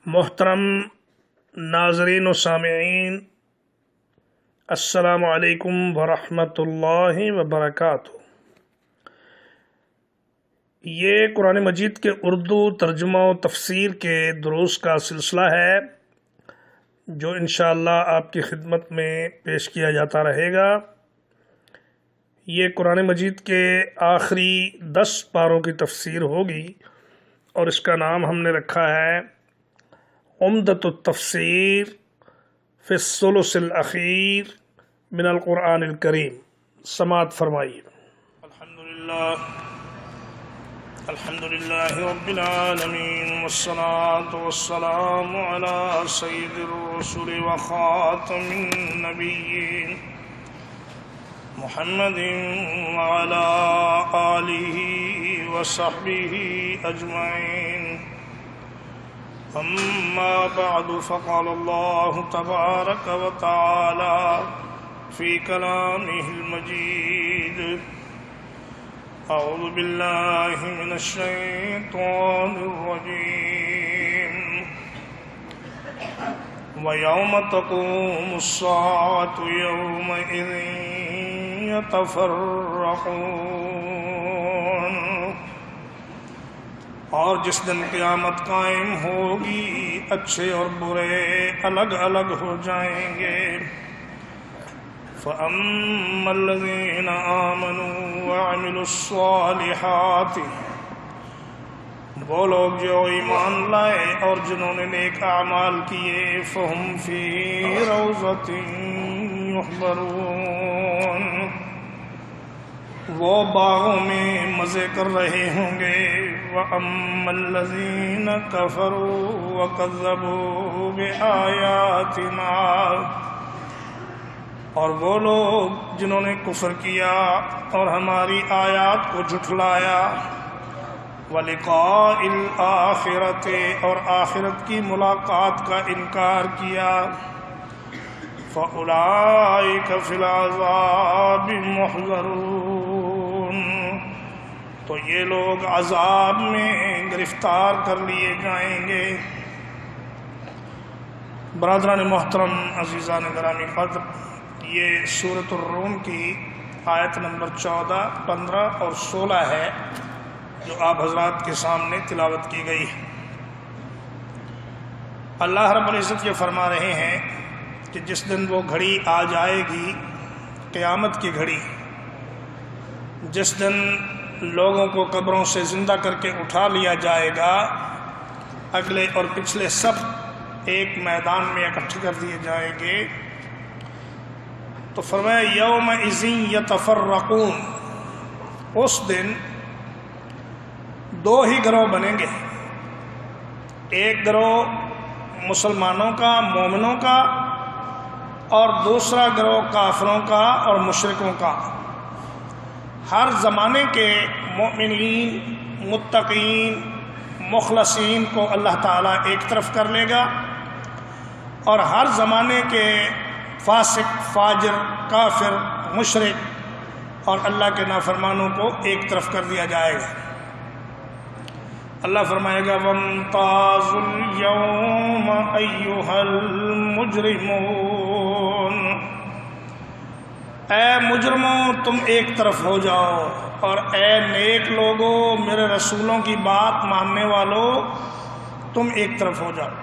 محترم ناظرین و سامعین، السلام علیکم ورحمۃ اللہ وبرکاتہ۔ یہ قرآن مجید کے اردو ترجمہ و تفسیر کے دروس کا سلسلہ ہے جو انشاءاللہ آپ کی خدمت میں پیش کیا جاتا رہے گا۔ یہ قرآن مجید کے آخری 10 پاروں کی تفسیر ہوگی اور اس کا نام ہم نے رکھا ہے عمدۃ التفسیر فی الثلث الاخیر من القرآن الکریم۔ سماعت فرمائیے۔ الحمدللہ رب العالمین والصلاة والسلام علی سید الرسل وخاتم النبیین محمد وعلی آلہ وصحبہ اجمعین۔ اما بعد فقال اللہ تبارک وتعالی فی کلامہ المجید اعوذ باللہ من الشیطان الرجیم وَيَوْمَ تَقُومُ السَّاعَةُ يَوْمَئِذٍ يَتَفَرَّقُونَ، اور جس دن قیامت قائم ہوگی اچھے اور برے الگ الگ ہو جائیں گے۔ فَأَمَّا الَّذِينَ آمَنُوا وَعَمِلُوا الصَّالِحَاتِ، وہ لوگ جو ایمان لائے اور جنہوں نے نیک اعمال کیے، فَهُمْ فِي رَوْضَةٍ يُحْبَرُونَ، وہ باغوں میں مزے کر رہے ہوں گے۔ وَأَمَّا الَّذِينَ كَفَرُوا وَكَذَّبُوا بِآيَاتِنَا، اور وہ لوگ جنہوں نے کفر کیا اور ہماری آیات کو جھٹلایا، وَلِقَاءِ الْآخِرَةِ، اور آخرت کی ملاقات کا انکار کیا، فَأُولَئِكَ فِي الْعَذَابِ مُحْضَرُونَ، تو یہ لوگ عذاب میں گرفتار کر لیے جائیں گے۔ برادران محترم، عزیزان گرامی قدر، یہ سورۃ الروم کی آیت نمبر 14، 15 اور 16 ہے جو آپ حضرات کے سامنے تلاوت کی گئی ہے۔ اللہ رب العزت یہ فرما رہے ہیں کہ جس دن وہ گھڑی آ جائے گی، قیامت کی گھڑی، جس دن لوگوں کو قبروں سے زندہ کر کے اٹھا لیا جائے گا، اگلے اور پچھلے سب ایک میدان میں اکٹھے کر دیے جائیں گے، تو فرمایا یومئذ یتفرقون، اس دن 2 ہی گروہ بنیں گے، ایک گروہ مسلمانوں کا، مومنوں کا، اور دوسرا گروہ کافروں کا اور مشرکوں کا۔ ہر زمانے کے مومنین، متقین، مخلصین کو اللہ تعالیٰ ایک طرف کر لے گا، اور ہر زمانے کے فاسق، فاجر، کافر، مشرک اور اللہ کے نافرمانوں کو ایک طرف کر دیا جائے گا۔ اللہ فرمائے گا وَامْتَازُوا الْيَوْمَ أَيُّهَا الْمُجْرِمُونَ، اے مجرموں تم ایک طرف ہو جاؤ، اور اے نیک لوگوں، میرے رسولوں کی بات ماننے والوں، تم ایک طرف ہو جاؤ۔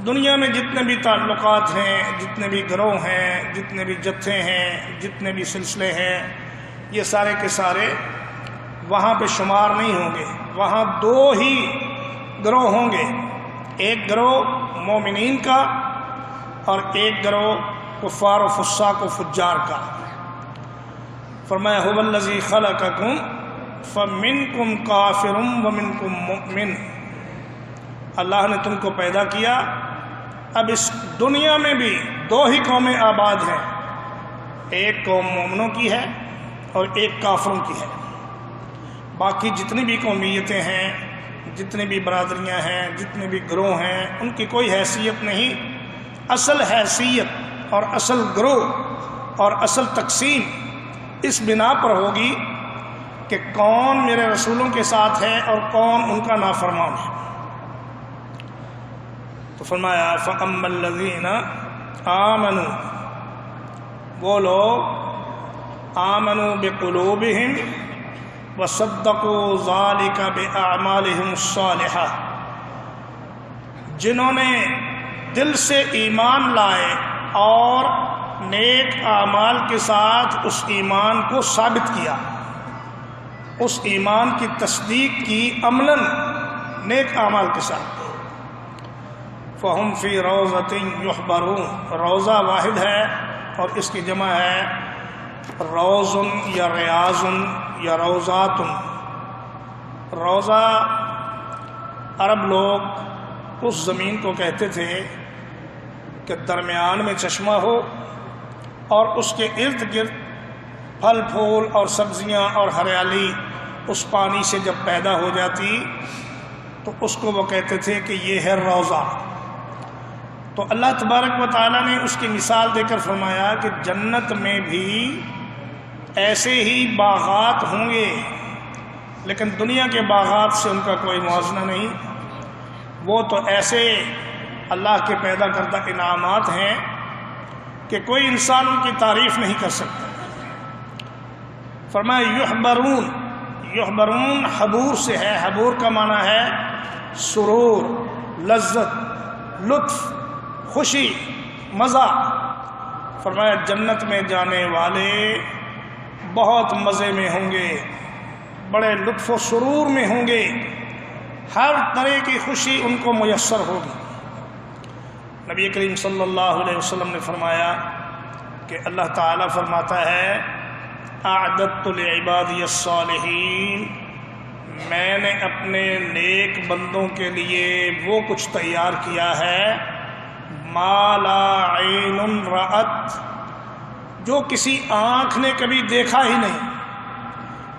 دنیا میں جتنے بھی تعلقات ہیں، جتنے بھی گروہ ہیں، جتنے بھی جتھے ہیں، جتنے بھی سلسلے ہیں، یہ سارے کے سارے وہاں پہ شمار نہیں ہوں گے۔ وہاں 2 ہی گروہ ہوں گے، ایک گروہ مومنین کا اور ایک گروہ کفار و فساق و فجار کا۔ فرمایا هو الذی خلقکم فمنکم کافر ومنکم مؤمن، اللہ نے تم کو پیدا کیا۔ اب اس دنیا میں بھی 2 ہی قومیں آباد ہیں، ایک قوم مومنوں کی ہے اور ایک کافروں کی ہے۔ باقی جتنی بھی قومیتیں ہیں، جتنی بھی برادریاں ہیں، جتنے بھی گروہ ہیں، ان کی کوئی حیثیت نہیں۔ اصل حیثیت اور اصل گروہ اور اصل تقسیم اس بنا پر ہوگی کہ کون میرے رسولوں کے ساتھ ہے اور کون ان کا نافرمان ہے۔ تو فرمایا فَأَمَّا الَّذِينَ آمَنُوا، وہ لوگ آمنوا بقلوبہم وصدقوا ذلك بأعمالہم الصالحہ، جنہوں نے دل سے ایمان لائے اور نیک اعمال کے ساتھ اس ایمان کو ثابت کیا، اس ایمان کی تصدیق کی عملاً نیک اعمال کے ساتھ، فَهُمْ فِي رَوْضَةٍ يُحْبَرُونَ، روضہ واحد ہے اور اس کی جمع ہے روض یا ریاض یا روضات۔ روضہ عرب لوگ اس زمین کو کہتے تھے کہ درمیان میں چشمہ ہو اور اس کے ارد گرد پھل پھول اور سبزیاں اور ہریالی اس پانی سے جب پیدا ہو جاتی تو اس کو وہ کہتے تھے کہ یہ ہے روضہ۔ تو اللہ تبارک و تعالیٰ نے اس کی مثال دے کر فرمایا کہ جنت میں بھی ایسے ہی باغات ہوں گے، لیکن دنیا کے باغات سے ان کا کوئی موازنہ نہیں، وہ تو ایسے اللہ کے پیدا کردہ انعامات ہیں کہ کوئی انسان ان کی تعریف نہیں کر سکتا۔ فرمایا یحبرون، یحبرون حبور سے ہے، حبور کا معنی ہے سرور، لذت، لطف، خوشی، مزہ۔ فرمایا جنت میں جانے والے بہت مزے میں ہوں گے، بڑے لطف و سرور میں ہوں گے، ہر طرح کی خوشی ان کو میسر ہوگی۔ نبی کریم صلی اللہ علیہ وسلم نے فرمایا کہ اللہ تعالیٰ فرماتا ہے اعددت لعبادی الصالحین، میں نے اپنے نیک بندوں کے لیے وہ کچھ تیار کیا ہے ما لا عین رأت، جو کسی آنکھ نے کبھی دیکھا ہی نہیں،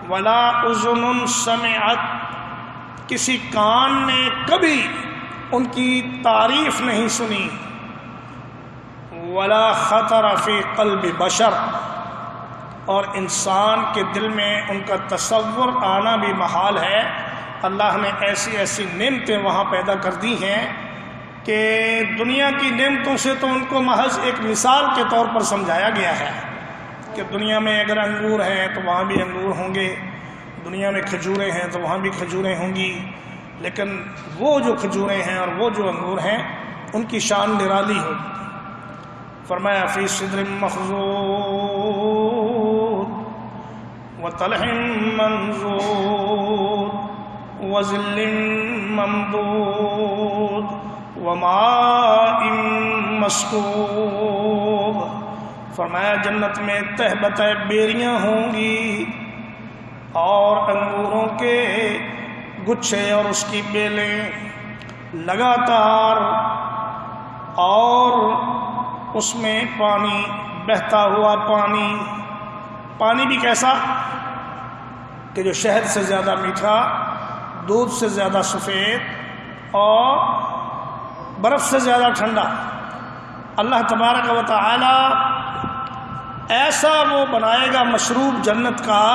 ولا اذن سمعت، کسی کان نے کبھی ان کی تعریف نہیں سنی، ولا خطر فی قلب بشر، اور انسان کے دل میں ان کا تصور آنا بھی محال ہے۔ اللہ نے ایسی ایسی نعمتیں وہاں پیدا کر دی ہیں کہ دنیا کی نعمتوں سے تو ان کو محض ایک مثال کے طور پر سمجھایا گیا ہے کہ دنیا میں اگر انگور ہیں تو وہاں بھی انگور ہوں گے، دنیا میں کھجوریں ہیں تو وہاں بھی کھجوریں ہوں گی، لیکن وہ جو کھجوریں ہیں اور وہ جو انگور ہیں ان کی شان نرالی ہوگی۔ فرمایا فی صدر مخضود وطلح منضود وظل ممدود وماء مسکوب، فرمایا جنت میں تہ بتہ بیریاں ہوں گی اور انگوروں کے گچھے اور اس کی بیلیں لگاتار، اور اس میں پانی، بہتا ہوا پانی بھی کیسا کہ جو شہد سے زیادہ میٹھا، دودھ سے زیادہ سفید اور برف سے زیادہ ٹھنڈا۔ اللہ تبارک و تعالی ایسا وہ بنائے گا مشروب جنت کا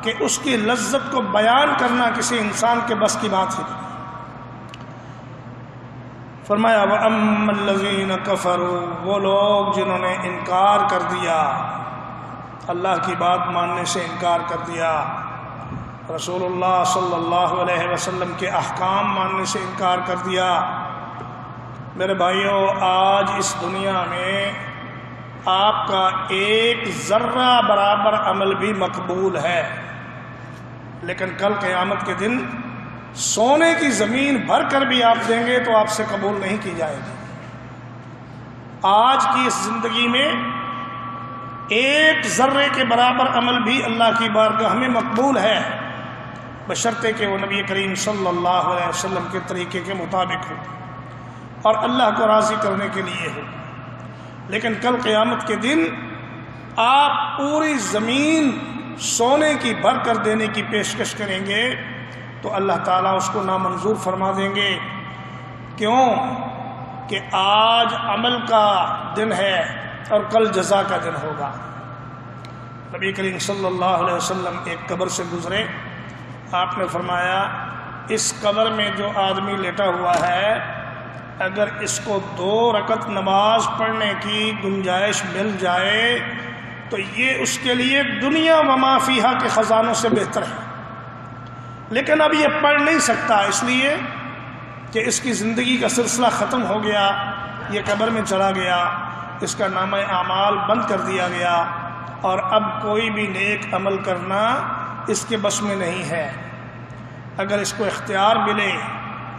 کہ اس کی لذت کو بیان کرنا کسی انسان کے بس کی بات ہے۔ فرمایا وَأَمَّا الَّذِينَ كَفَرُوا، وہ لوگ جنہوں نے انکار کر دیا، اللہ کی بات ماننے سے انکار کر دیا، رسول اللہ صلی اللہ علیہ وسلم کے احکام ماننے سے انکار کر دیا۔ میرے بھائیوں، آج اس دنیا میں آپ کا ایک ذرہ برابر عمل بھی مقبول ہے، لیکن کل قیامت کے دن سونے کی زمین بھر کر بھی آپ دیں گے تو آپ سے قبول نہیں کی جائے گی۔ آج کی اس زندگی میں ایک ذرے کے برابر عمل بھی اللہ کی بارگاہ میں مقبول ہے، بشرطے کہ وہ نبی کریم صلی اللہ علیہ وسلم کے طریقے کے مطابق ہو اور اللہ کو راضی کرنے کے لیے ہو۔ لیکن کل قیامت کے دن آپ پوری زمین سونے کی بھر کر دینے کی پیشکش کریں گے تو اللہ تعالیٰ اس کو نامنظور فرما دیں گے۔ کیوں؟ کہ آج عمل کا دن ہے اور کل جزا کا دن ہوگا۔ نبی کریم صلی اللہ علیہ وسلم ایک قبر سے گزرے، آپ نے فرمایا اس قبر میں جو آدمی لیٹا ہوا ہے اگر اس کو 2 رکعت نماز پڑھنے کی گنجائش مل جائے تو یہ اس کے لیے دنیا و ما فیہا کے خزانوں سے بہتر ہے، لیکن اب یہ پڑھ نہیں سکتا، اس لیے کہ اس کی زندگی کا سلسلہ ختم ہو گیا، یہ قبر میں چلا گیا، اس کا نامہ اعمال بند کر دیا گیا، اور اب کوئی بھی نیک عمل کرنا اس کے بس میں نہیں ہے۔ اگر اس کو اختیار ملے،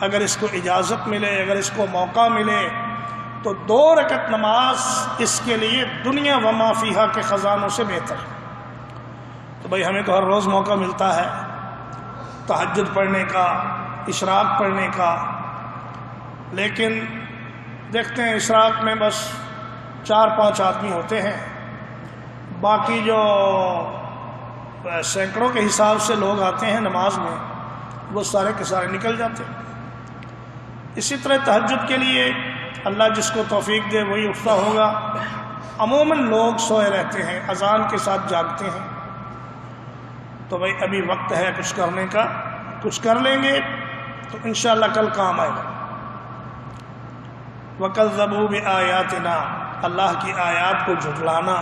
اگر اس کو اجازت ملے، اگر اس کو موقع ملے تو 2 رکعت نماز اس کے لیے دنیا و ما فیہا کے خزانوں سے بہتر ہے۔ تو بھائی ہمیں تو ہر روز موقع ملتا ہے تہجد پڑھنے کا، اشراق پڑھنے کا، لیکن دیکھتے ہیں اشراق میں بس 4-5 آدمی ہوتے ہیں، باقی جو سینکڑوں کے حساب سے لوگ آتے ہیں نماز میں وہ سارے کے سارے نکل جاتے ہیں۔ اسی طرح تہجد کے لیے اللہ جس کو توفیق دے وہی اٹھتا ہوگا، عموماً لوگ سوئے رہتے ہیں، اذان کے ساتھ جاگتے ہیں۔ تو بھائی ابھی وقت ہے کچھ کرنے کا، کچھ کر لیں گے تو انشاءاللہ کل کام آئے گا۔ وَكَذَّبُوا بِآيَاتِنَا، اللہ کی آیات کو جھٹلانا۔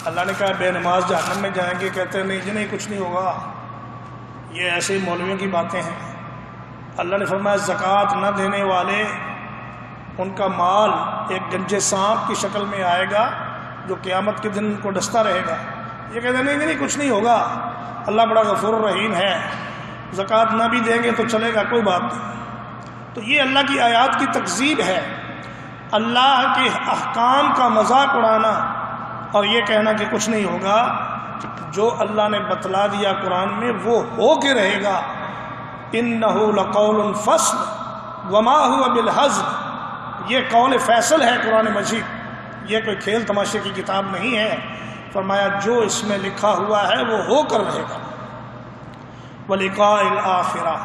اللہ نے کہا بے نماز جہنم میں جائیں گے، کہتے ہیں نہیں جی نہیں کچھ نہیں ہوگا، یہ ایسے ہی مولویوں کی باتیں ہیں۔ اللہ نے فرمایا زکوٰۃ نہ دینے والے ان کا مال ایک گنجے سانپ کی شکل میں آئے گا جو قیامت کے دن ان کو ڈستا رہے گا۔ یہ کہتے ہیں نہیں نہیں کچھ نہیں ہوگا، اللہ بڑا غفور الرحیم ہے، زکوٰۃ نہ بھی دیں گے تو چلے گا، کوئی بات نہیں۔ تو یہ اللہ کی آیات کی تکذیب ہے، اللہ کے احکام کا مذاق اڑانا اور یہ کہنا کہ کچھ نہیں ہوگا۔ جو اللہ نے بتلا دیا قرآن میں وہ ہو کے رہے گا۔ اِنَّهُ لَقَوْلٌ فَصْلٌ وَمَا هُوَ بِالْهَزْلِ، یہ قول فیصل ہے قرآن مجید، یہ کوئی کھیل تماشے کی کتاب نہیں ہے۔ فرمایا جو اس میں لکھا ہوا ہے وہ ہو کر رہے گا۔ وَلِقَاءِ الْآخِرَةِ،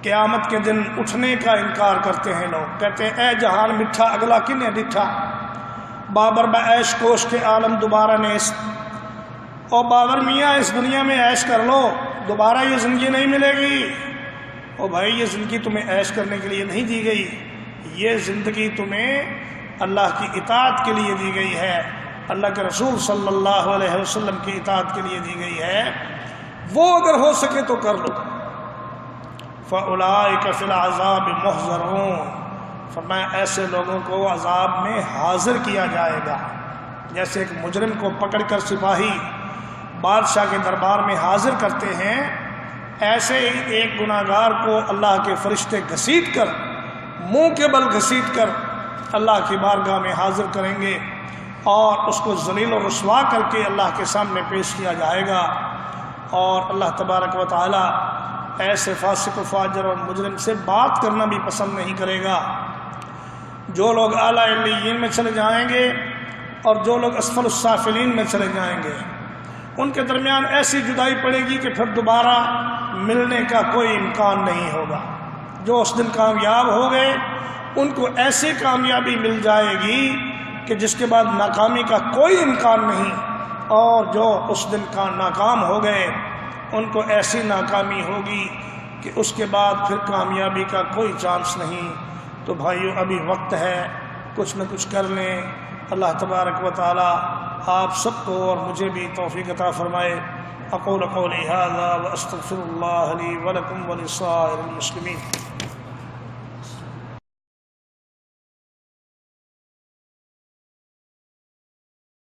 قیامت کے دن اٹھنے کا انکار کرتے ہیں لوگ، کہتے ہیں اے جہان مٹھا اگلا کن ہے ڈٹھا، بابر با عیش کوش کے عالم دوبارہ نیست۔ او بابر میاں اس دنیا میں عیش کر لو، دوبارہ یہ زندگی نہیں ملے گی۔ او بھائی یہ زندگی تمہیں عیش کرنے کے لیے نہیں دی گئی، یہ زندگی تمہیں اللہ کی اطاعت کے لیے دی گئی ہے، اللہ کے رسول صلی اللہ علیہ وسلم کی اطاعت کے لیے دی گئی ہے، وہ اگر ہو سکے تو کر لو۔ فَأُولَٰئِكَ فِي الْعَذَابِ مُحْضَرُونَ، فرمایا ایسے لوگوں کو عذاب میں حاضر کیا جائے گا۔ جیسے ایک مجرم کو پکڑ کر سپاہی بادشاہ کے دربار میں حاضر کرتے ہیں، ایسے ہی ایک گناہگار کو اللہ کے فرشتے گھسیٹ کر، منہ کے بل گھسیٹ کر اللہ کی بارگاہ میں حاضر کریں گے اور اس کو ذلیل و رسوا کر کے اللہ کے سامنے پیش کیا جائے گا۔ اور اللہ تبارک و تعالی ایسے فاسق و فاجر اور مجرم سے بات کرنا بھی پسند نہیں کرے گا۔ جو لوگ اعلیٰ علیین میں چلے جائیں گے اور جو لوگ اسفل السافلین میں چلے جائیں گے، ان کے درمیان ایسی جدائی پڑے گی کہ پھر دوبارہ ملنے کا کوئی امکان نہیں ہوگا۔ جو اس دن کامیاب ہو گئے ان کو ایسی کامیابی مل جائے گی کہ جس کے بعد ناکامی کا کوئی امکان نہیں، اور جو اس دن کا ناکام ہو گئے ان کو ایسی ناکامی ہوگی کہ اس کے بعد پھر کامیابی کا کوئی چانس نہیں۔ تو بھائیو ابھی وقت ہے، کچھ نہ کچھ کر لیں۔ اللہ تبارک و تعالی آپ سب کو اور مجھے بھی توفیق عطا فرمائے۔ اقول قولی ھذا واستغفر اللہ لی ولکم ولسائر المسلمین۔